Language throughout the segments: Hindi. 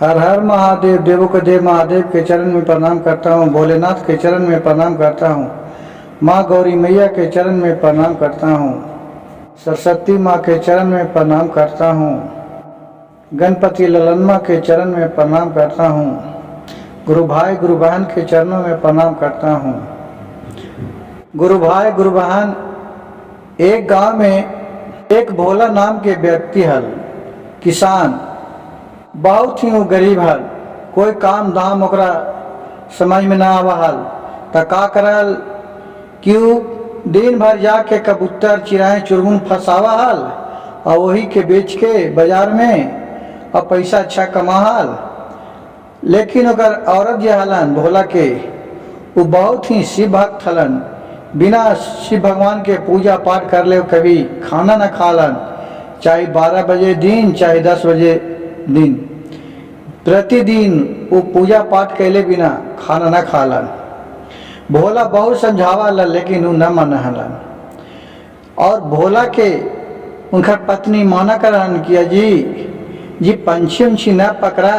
हर हर महादेव, देवों के देव महादेव के चरण में प्रणाम करता हूँ। भोलेनाथ के चरण में प्रणाम करता हूँ। माँ गौरी मैया के चरण में प्रणाम करता हूँ। सरस्वती माँ के चरण में प्रणाम करता हूँ। गणपति ललनमा के चरण में प्रणाम करता हूँ। गुरु भाई गुरु बहन के चरणों में प्रणाम करता हूँ। गुरु भाई गुरु बहन, एक गांव में एक भोला नाम के व्यक्ति हल, किसान, बहुत ही वो गरीब हल। कोई काम धाम ओकरा समझ में ना आवा हल, त का करल क्यों दिन भर जाके कबूतर चिराए चुरमुन फंसावा हल और वही के बेच के बाजार में और पैसा अच्छा कमा हल। लेकिन ओकर औरत जे हलन भोला के, वो बहुत ही शिव भक्त हलन। बिना शिव भगवान के पूजा पाठ कर ले कभी खाना न खालन, चाहे 12 बजे दिन चाहे 10 बजे दिन, प्रतिदिन वो पूजा पाठ कैले बिना खाना न खालन। भोला बहुत समझावालन लेकिन वो न मनहलन। और भोला के उनका पत्नी माना करन किया जी पंछी उंछी न पकड़ा,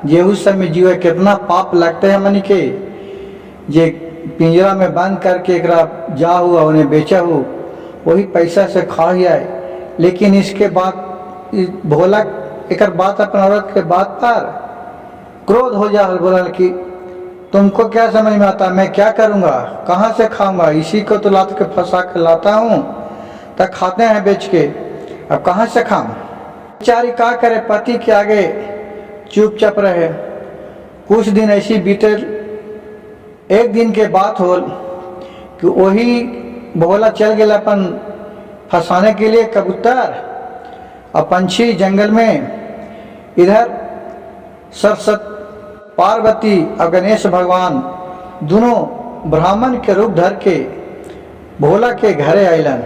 जे उस समय जीवे कितना पाप लगते हैं मन के, जे पिंजरा में बंद करके एकरा जा हुआ उन्हें बेचा हो वही पैसा से खा ही आए। लेकिन इसके बाद भोला एक बात अपन औरत के बात पर क्रोध हो जा, बोला कि तुमको क्या समझ में आता, मैं क्या करूँगा, कहाँ से खाऊंगा, इसी को तो लात के फंसा के लाता हूँ तब खाते हैं बेच के, अब कहाँ से खाऊं। बेचारी का करे, पति के आगे चुपचाप रहे। कुछ दिन ऐसी बीते। एक दिन के बात हो कि वही भोला चल गया अपन फंसाने के लिए कबूतर और पंछी जंगल में। इधर सरस्वती पार्वती और गणेश भगवान दोनों ब्राह्मण के रूप धर के भोला के घरे आइलन।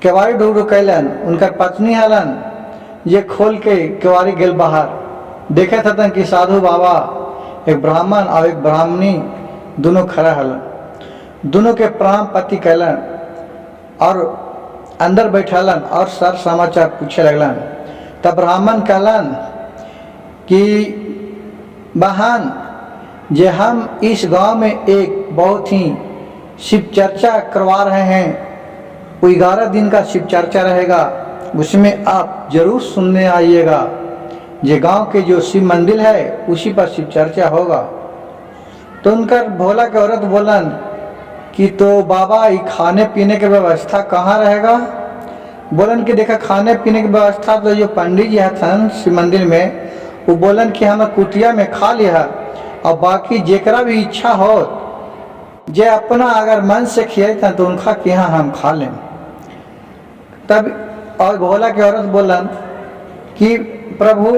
केवाड़ी ढूंढ कैलन, उनकर पत्नी हलन ये खोल के केवाड़ी गेल बाहर। देखे थे कि साधु बाबा, एक ब्राह्मण और एक ब्राह्मणी दोनों खड़ा हलन। दोनों के प्रणाम पति कैलन और अंदर बैठलन और सर समाचार पूछे लगलन। तब ब्राह्मण कहलन कि बहन, जे हम इस गांव में एक बहुत ही शिव चर्चा करवा रहे हैं, वो 11 दिन का शिव चर्चा रहेगा, उसमें आप जरूर सुनने आइएगा। जे गांव के जो शिव मंदिर है उसी पर शिव चर्चा होगा। तो उनका भोला के औरत बोलन कि तो बाबा ये खाने पीने की व्यवस्था कहाँ रहेगा। बोलन कि देखा खाने पीने की व्यवस्था तो जो पंडित जी हथन शिव मंदिर में, वो बोलन कि हम कुटिया में खा लिया और बाकी जेकरा भी इच्छा हो जे अपना अगर मन से खिए तो उनका के यहाँ हम खा लें। तब और भोला के औरत बोलन कि प्रभु,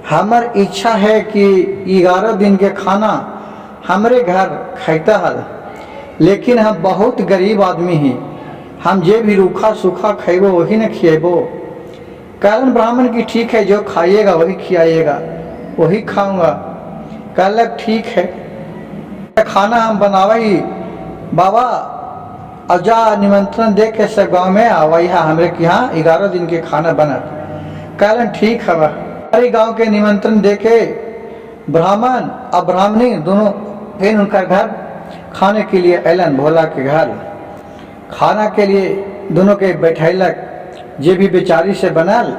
हमार इच्छा है कि 11 दिन के खाना हमरे घर खाइता हल, लेकिन हम बहुत गरीब आदमी ही, हम जे भी रूखा सूखा खेबो वही न खिएबो। कहलन ब्राह्मण की ठीक है, जो खाइएगा वही खिलाइएगा, वही खाऊंगा। कहलक ठीक है, खाना हम बनावा ही बाबा, और जा निमंत्रण दे के सब गाँव में आवा हमरे के यहाँ 11 दिन के खाना बना। कहलन ठीक है, हमारे गांव के निमंत्रण देके ब्राह्मण और ब्राह्मणी दोनों फिर उनका घर खाने के लिए अलन। भोला के घर खाना के लिए दोनों के बैठैलक, जे भी बेचारी से बनल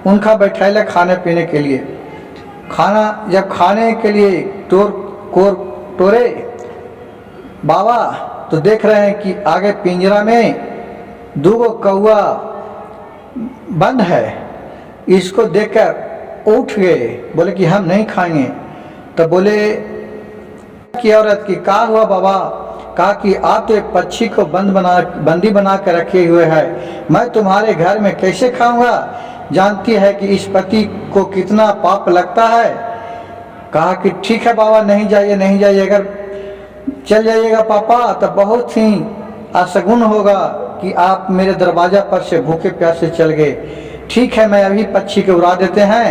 उनका बैठैलक खाने पीने के लिए। खाना जब खाने के लिए टोरे बाबा, तो देख रहे हैं कि आगे पिंजरा में 2 कौआ बंद है। इसको देखकर उठ गए, बोले कि हम नहीं खाएंगे। तो बोले कि औरत की का हुआ बाबा, कहा कि आप तो एक पक्षी को बंदी बना कर रखे हुए हैं, मैं तुम्हारे घर में कैसे खाऊंगा, जानती है कि इस पति को कितना पाप लगता है। कहा कि ठीक है बाबा, नहीं जाइए नहीं जाइए, अगर चल जाइएगा पापा तो बहुत ही अशगुन होगा कि आप मेरे दरवाजा पर से भूखे प्यासे चल गए। ठीक है, मैं अभी पक्षी को उड़ा देते हैं,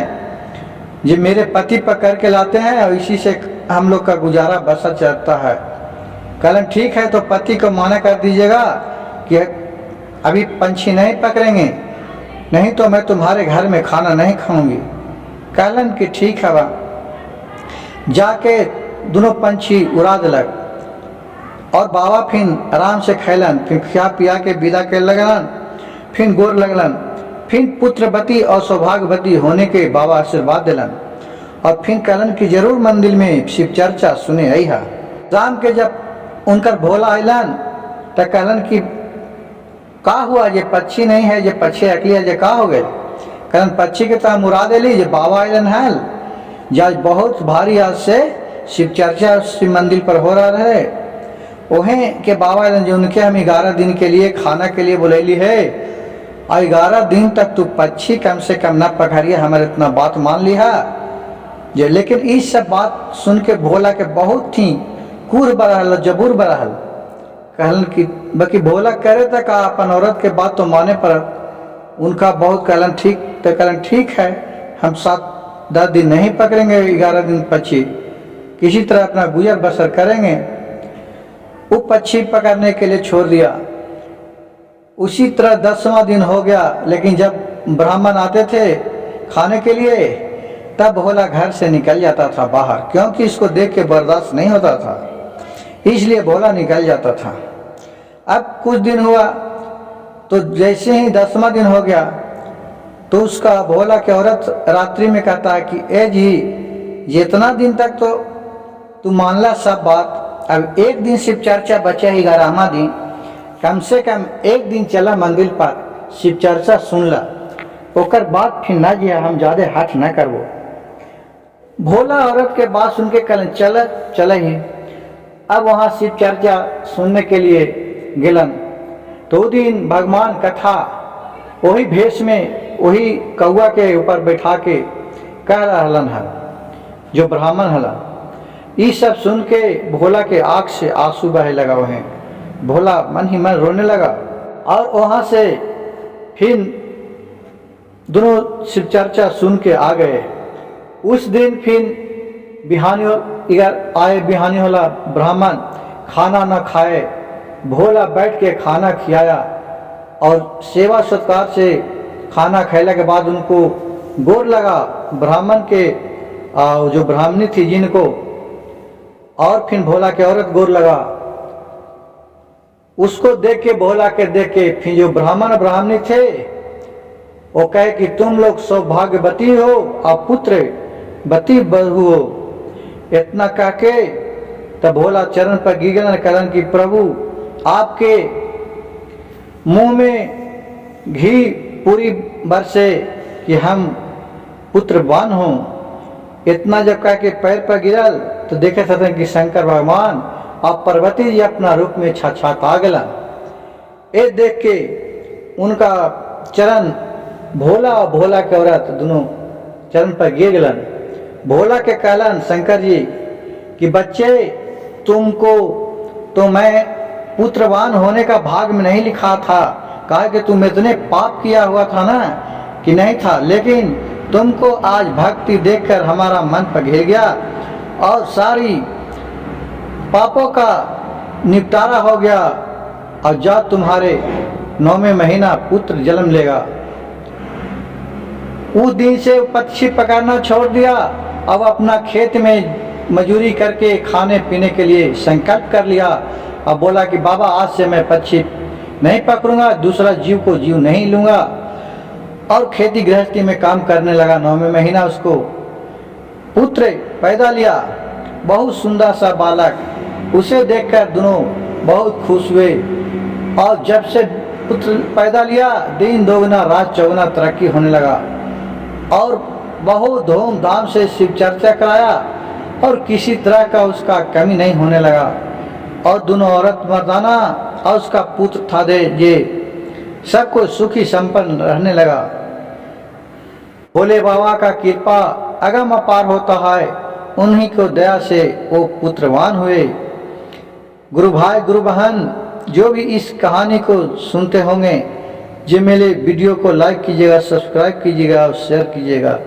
ये मेरे पति पकड़ के लाते हैं और इसी से हम लोग का गुजारा बसर चलता है। कहलन ठीक है, तो पति को माना कर दीजिएगा कि अभी पंछी नहीं पकड़ेंगे, नहीं तो मैं तुम्हारे घर में खाना नहीं खाऊंगी। कहलन कि ठीक है बा। जाके दोनों पंछी उड़ा दिलक और बाबा फिर आराम से खैलन, फिर खिया पिया के विदा कर लगलन, फिर गोर लगलन, फिर पुत्रवती और सौभाग्यवती होने के बाबा आशीर्वाद दिलन और फिर कहलन कि जरूर मंदिर में शिव चर्चा सुने आई है। शाम के जब उनकर भोला अलन तो कहलन कि का हुआ, ये पक्षी नहीं है, ये पक्षी अकली है, ये का हो गए। कहलन पक्षी के तो मुरा दिली, ये बाबा अलन है, जज बहुत भारी आज से शिव चर्चा शिव मंदिर पर हो रहा है। वहें के बाबा अलन जो उनके हम 11 दिन के लिए खाना के लिए बुलैली है और 11 दिन तक तू पक्षी कम से कम न पकड़िए, हमारे इतना बात मान लिया जे। लेकिन इस सब बात सुन के भोला के बहुत ही कूर बरहल, जबूर बरहल। कहलन कि बाकी भोला करे तक का अपन औरत के बात तो माने पर उनका बहुत। कहलन ठीक, तो कहलन ठीक है, हम 7-10 दिन नहीं पकड़ेंगे, 11 दिन पक्षी किसी तरह अपना गुजर बसर करेंगे। वो पक्षी पकड़ने के लिए छोड़ दिया। उसी तरह 10वां दिन हो गया, लेकिन जब ब्राह्मण आते थे खाने के लिए तब भोला घर से निकल जाता था बाहर, क्योंकि इसको देख के बर्दाश्त नहीं होता था, इसलिए भोला निकल जाता था। अब कुछ दिन हुआ तो जैसे ही 10वां दिन हो गया तो उसका भोला की औरत रात्रि में कहता है कि ए जी, जितना दिन तक तो तू मान ला सब बात, अब एक दिन शिव चर्चा बचा ही 11वां दिन, कम से कम एक दिन चला मंदिर पर शिव चर्चा सुन ला, ओकर बात फिर ना जिया, हम ज्यादा हठ न करबो। भोला औरत के बात सुन के कहलन चल ही। अब वहाँ शिव चर्चा सुनने के लिए गेलन। तो दिन भगवान कथा वही भेष में वही कौआ के ऊपर बैठा के कह रहलन है, जो ब्राह्मण हलन। ये सब सुन के भोला के आँख से आंसू बहे लगा। वहीं भोला मन ही मन रोने लगा और वहाँ से फिर दोनों शिव चर्चा सुन के आ गए। उस दिन फिर बिहानी आए, बिहानी होला ब्राह्मण खाना न खाए, भोला बैठ के खाना खिलाया और सेवा सत्कार से खाना खैला के बाद उनको गोर लगा ब्राह्मण के जो ब्राह्मणी थी जिनको, और फिर भोला के औरत गोर लगा। उसको देख के भोला के देख के फिर जो ब्राह्मण ब्राह्मणी थे वो कहे कि तुम लोग सौभाग्यवती हो और पुत्रवती बहू हो। इतना कह के तब भोला चरण पर गिर करन कि प्रभु आपके मुंह में घी पूरी बरसे कि हम पुत्रवान हों। इतना जब कह के पैर पर गिरल तो देखे थे कि शंकर भगवान और पार्वती जी अपना रूप में छा गलन। ये देख के उनका चरण भोला और भोला के औरत दोनों चरण पर गिर गलन। भोला के कहलन शंकर जी कि बच्चे तुमको तो मैं पुत्रवान होने का भाग में नहीं लिखा था, कहा कि तुम इतने पाप किया हुआ था ना कि नहीं था, लेकिन तुमको आज भक्ति देखकर हमारा मन पर घिर गया और सारी पापों का निपटारा हो गया और जब तुम्हारे 9वें महीना पुत्र जन्म लेगा। उस दिन से पक्षी पकड़ना छोड़ दिया। अब अपना खेत में मजूरी करके खाने पीने के लिए संकल्प कर लिया। अब बोला कि बाबा आज से मैं पक्षी नहीं पकड़ूंगा, दूसरा जीव को जीव नहीं लूंगा। और खेती गृहस्थी में काम करने लगा। 9वें महीना उसको पुत्र पैदा लिया, बहुत सुंदर सा बालक। उसे देखकर दोनों बहुत खुश हुए और जब से पुत्र पैदा लिया दिन दोगुना रात चौगुना तरक्की होने लगा और बहुत धूमधाम से शिव चर्चा कराया और किसी तरह का उसका कमी नहीं होने लगा। और दोनों औरत मर्दाना और उसका पुत्र था दे ये सबको सुखी संपन्न रहने लगा। भोले बाबा का कृपा अगम अपार होता है, उन्हीं को दया से वो पुत्रवान हुए। गुरु भाई गुरु बहन जो भी इस कहानी को सुनते होंगे, जो मेरे वीडियो को लाइक कीजिएगा, सब्सक्राइब कीजिएगा और शेयर कीजिएगा।